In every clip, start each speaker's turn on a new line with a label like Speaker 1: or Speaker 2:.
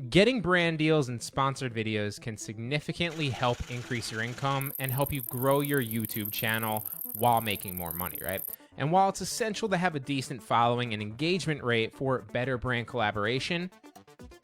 Speaker 1: Getting brand deals and sponsored videos can significantly help increase your income and help you grow your YouTube channel while making more money, right? And while it's essential to have a decent following and engagement rate for better brand collaboration,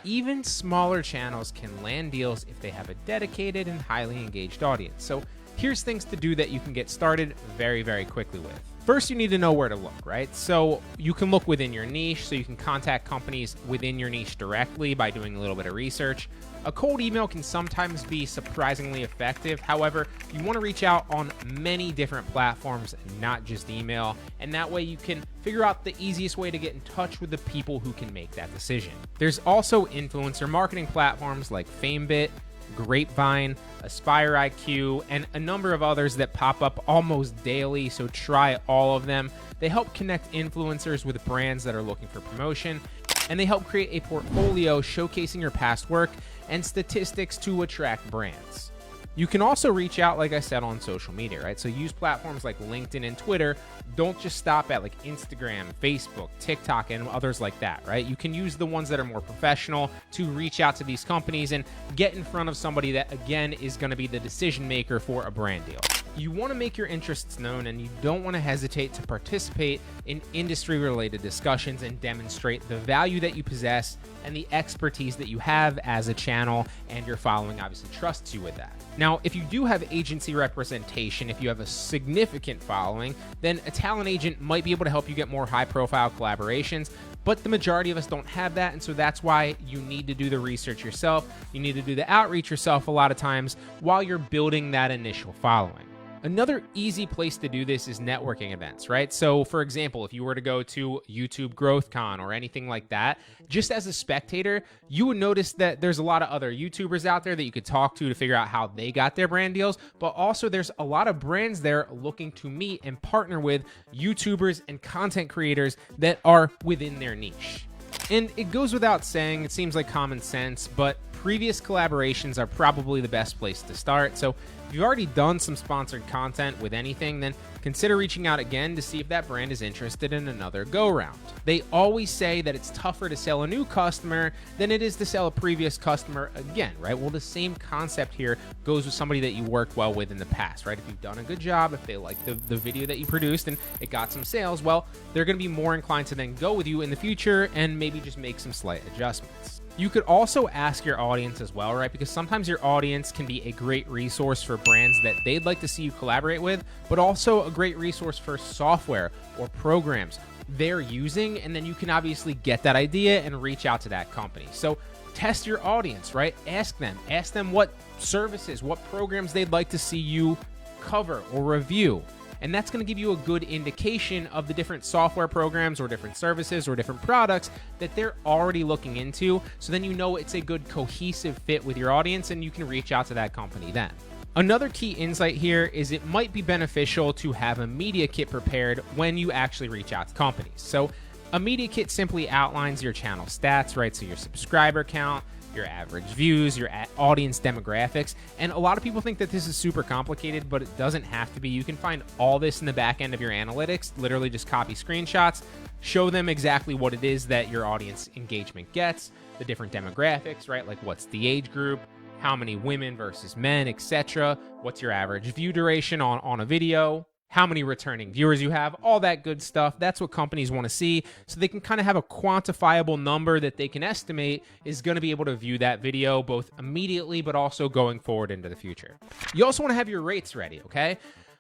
Speaker 1: even smaller channels can land deals if they have a dedicated and highly engaged audience. So here's things to do that you can get started very, very quickly with. First, you need to know where to look, right? So you can look within your niche, so you can contact companies within your niche directly by doing a little bit of research. A cold email can sometimes be surprisingly effective. However, you want to reach out on many different platforms, not just email, and that way you can figure out the easiest way to get in touch with the people who can make that decision. There's also influencer marketing platforms like FameBit, Grapevine, Aspire IQ, and a number of others that pop up almost daily, so try all of them. They help connect influencers with brands that are looking for promotion, and they help create a portfolio showcasing your past work and statistics to attract brands. You can also reach out, like I said, on social media, right? So use platforms like LinkedIn and Twitter. Don't just stop at like Instagram, Facebook, TikTok, and others like that, right? You can use the ones that are more professional to reach out to these companies and get in front of somebody that, again, is going to be the decision maker for a brand deal. You want to make your interests known, and you don't want to hesitate to participate in industry-related discussions and demonstrate the value that you possess and the expertise that you have as a channel, and your following obviously trusts you with that. Now, if you do have agency representation, if you have a significant following, then a talent agent might be able to help you get more high-profile collaborations, but the majority of us don't have that, and so that's why you need to do the research yourself. You need to do the outreach yourself a lot of times while you're building that initial following. Another easy place to do this is networking events, right? So for example, if you were to go to YouTube GrowthCon or anything like that, just as a spectator, you would notice that there's a lot of other YouTubers out there that you could talk to figure out how they got their brand deals, but also there's a lot of brands there looking to meet and partner with YouTubers and content creators that are within their niche. And it goes without saying, it seems like common sense, but previous collaborations are probably the best place to start. So if you've already done some sponsored content with anything, then consider reaching out again to see if that brand is interested in another go-round. They always say that it's tougher to sell a new customer than it is to sell a previous customer again, right? Well, the same concept here goes with somebody that you worked well with in the past, right? If you've done a good job, if they like the video that you produced and it got some sales, well, they're going to be more inclined to then go with you in the future and maybe just make some slight adjustments. You could also ask your audience as well, right? Because sometimes your audience can be a great resource for brands that they'd like to see you collaborate with, but also a great resource for software or programs they're using. And then you can obviously get that idea and reach out to that company. So test your audience, right? Ask them what services, what programs they'd like to see you cover or review. And that's going to give you a good indication of the different software programs or different services or different products that they're already looking into. So then you know it's a good cohesive fit with your audience and you can reach out to that company then. Another key insight here is it might be beneficial to have a media kit prepared when you actually reach out to companies. So a media kit simply outlines your channel stats, right? So your subscriber count, your average views, your audience demographics. And a lot of people think that this is super complicated, but it doesn't have to be. You can find all this in the back end of your analytics, literally just copy screenshots, show them exactly what it is that your audience engagement gets, the different demographics, right? Like what's the age group, how many women versus men, etc. What's your average view duration on a video, how many returning viewers you have, all that good stuff. That's what companies want to see, so they can kind of have a quantifiable number that they can estimate is going to be able to view that video both immediately but also going forward into the future. You also want to have your rates ready, okay?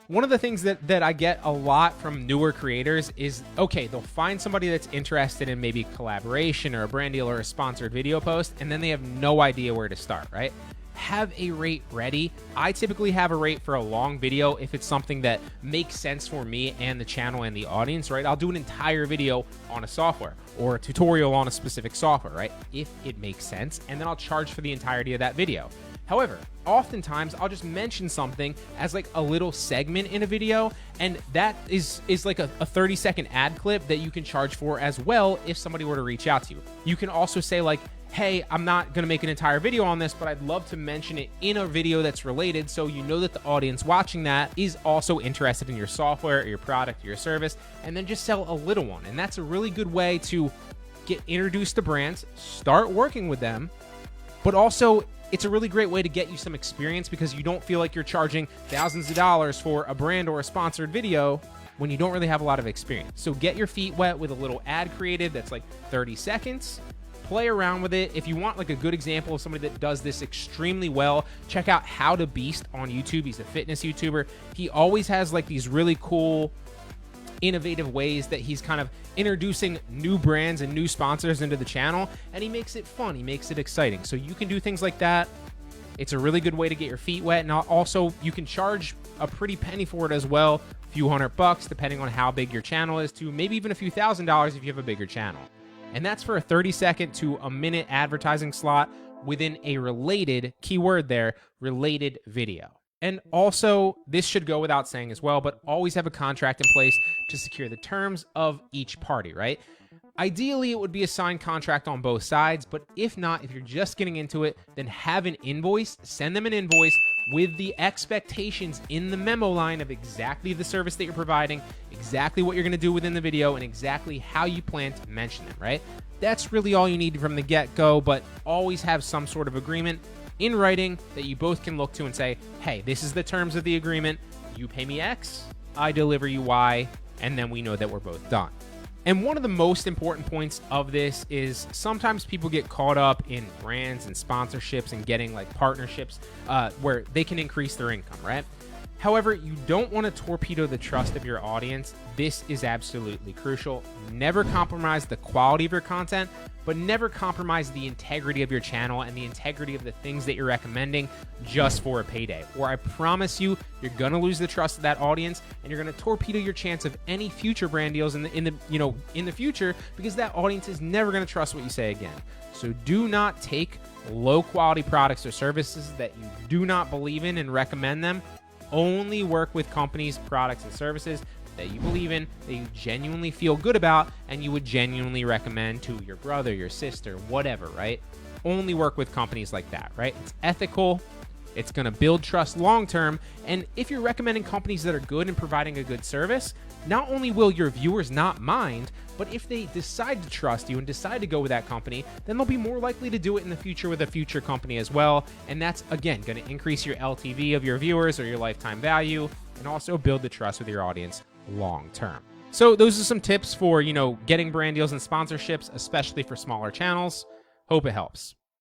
Speaker 1: One of the things that I get a lot from newer creators is, okay, they'll find somebody that's interested in maybe collaboration or a brand deal or a sponsored video post, and then they have no idea where to start, right? Have a rate ready. I typically have a rate for a long video if it's something that makes sense for me and the channel and the audience, right? I'll do an entire video on a software or a tutorial on a specific software, right? If it makes sense, and then I'll charge for the entirety of that video. However, oftentimes I'll just mention something as like a little segment in a video, and that is like a 30-second ad clip that you can charge for as well if somebody were to reach out to you. You can also say like, hey, I'm not going to make an entire video on this, but I'd love to mention it in a video that's related, so you know that the audience watching that is also interested in your software or your product or your service, and then just sell a little one. And that's a really good way to get introduced to brands, start working with them, but also it's a really great way to get you some experience because you don't feel like you're charging thousands of dollars for a brand or a sponsored video when you don't really have a lot of experience. So get your feet wet with a little ad creative that's like 30 seconds. Play around with it. If you want like a good example of somebody that does this extremely well, check out How to Beast on YouTube. He's a fitness YouTuber. He always has like these really cool, innovative ways that he's kind of introducing new brands and new sponsors into the channel, and he makes it fun. He makes it exciting. So you can do things like that. It's a really good way to get your feet wet, and also you can charge a pretty penny for it as well, a few $100 depending on how big your channel is, to maybe even a few $1,000s if you have a bigger channel. And that's for a 30-second to a minute advertising slot within a related, keyword there, related video. And also, this should go without saying as well, but always have a contract in place to secure the terms of each party, right? Ideally, it would be a signed contract on both sides, but if not, if you're just getting into it, then have an invoice, send them an invoice with the expectations in the memo line of exactly the service that you're providing, exactly what you're going to do within the video, and exactly how you plan to mention them, right? That's really all you need from the get-go, but always have some sort of agreement in writing that you both can look to and say, hey, this is the terms of the agreement. You pay me X, I deliver you Y, and then we know that we're both done. And one of the most important points of this is sometimes people get caught up in brands and sponsorships and getting like partnerships where they can increase their income, right? However, you don't want to torpedo the trust of your audience. This is absolutely crucial. Never compromise the quality of your content, but never compromise the integrity of your channel and the integrity of the things that you're recommending just for a payday. Or I promise you, you're going to lose the trust of that audience, and you're going to torpedo your chance of any future brand deals in the future, because that audience is never going to trust what you say again. So do not take low quality products or services that you do not believe in and recommend them. Only work with companies, products, and services that you believe in, that you genuinely feel good about, and you would genuinely recommend to your brother, your sister, whatever, right? Only work with companies like that, right? It's ethical. It's going to build trust long term. And if you're recommending companies that are good and providing a good service, not only will your viewers not mind, but if they decide to trust you and decide to go with that company, then they'll be more likely to do it in the future with a future company as well. And that's, again, going to increase your LTV of your viewers or your lifetime value, and also build the trust with your audience long term. So those are some tips for, getting brand deals and sponsorships, especially for smaller channels. Hope it helps.